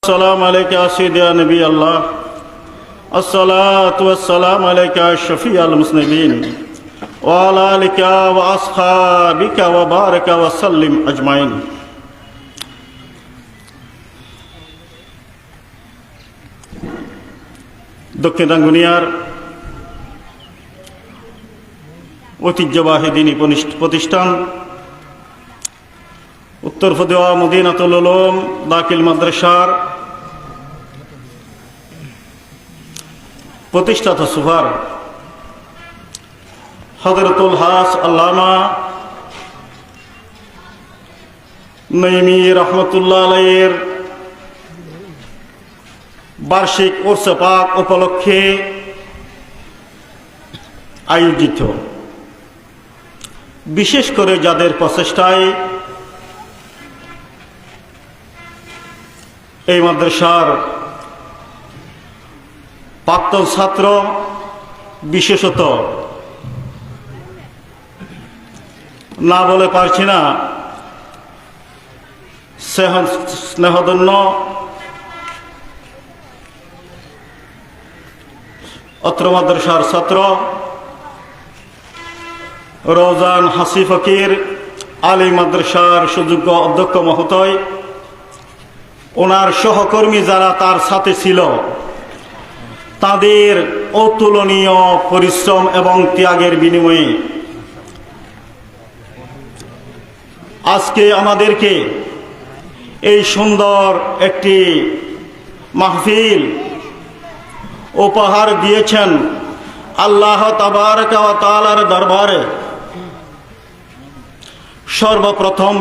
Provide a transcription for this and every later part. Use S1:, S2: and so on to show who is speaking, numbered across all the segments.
S1: السلام عليك يا سيدي يا نبي الله. الصلاة والسلام عليك يا شفيع المذنبين وعلى آلك وأصحابك وبارك وسلم أجمعين. দক্ষিণ রাঙ্গুনিয়ার ঐতিহ্যবাহী দ্বীনী প্রতিষ্ঠান উত্তর ফতুয়া মদিনাতুল উলুম দাখিল মাদ্রাসার প্রতিষ্ঠাতা সুফার হযরতুল হাস আল্লামা নঈমী রহমতুল্লাহ আলাইহির বার্ষিক উরস পাক উপলক্ষে আয়োজিত, বিশেষ করে যাদের প্রচেষ্টায় এই মাদ্রাসার প্রাক্তন ছাত্র, বিশেষত না বলে পারছি না স্নেহধন্য অত্র মাদ্রাসার ছাত্র রওজান হাসি ফকির আলী মাদ্রাসার সুযোগ্য অধ্যক্ষ মহোদয়, ওনার সহকর্মী যারা তার সাথে ছিল, তাদের অতুলনীয় পরিশ্রম এবং ত্যাগের বিনিময়ে আজকে আমাদেরকে এই সুন্দর একটি মাহফিল উপহার দিয়েছেন। আল্লাহ তাবারক ওয়া তাআলার দরবারে সর্বপ্রথম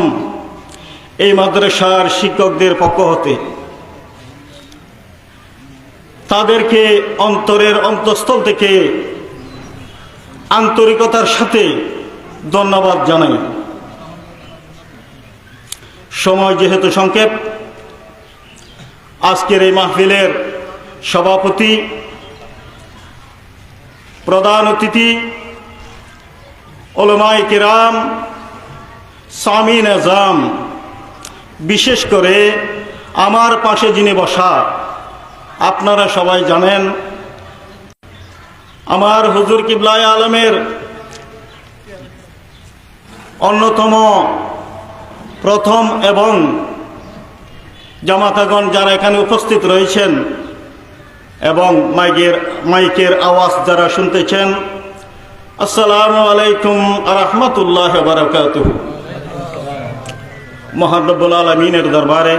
S1: এই মাদ্রাসার শিক্ষকদের পক্ষ হতে তাদেরকে অন্তরের অন্তঃস্থল থেকে আন্তরিকতার সাথে ধন্যবাদ জানাই। সময় যেহেতু সংক্ষেপ, আজকের এই মাহফিলের সভাপতি, প্রধান অতিথি, উলামায়ে কিরাম, সামিন আজম, বিশেষ করে আমার পাশে যিনি বসা, আপনারা সবাই জানেন আমার হুজুর কিবলায়ে আলমের অন্যতম প্রথম এবং জামাতাগণ যারা এখানে উপস্থিত রয়েছেন এবং মাইকের আওয়াজ যারা শুনতেছেন, আসসালামু আলাইকুম ওয়া রাহমাতুল্লাহি ওয়া বারাকাতুহু। মহান রব্বুল আলামিনের দরবারে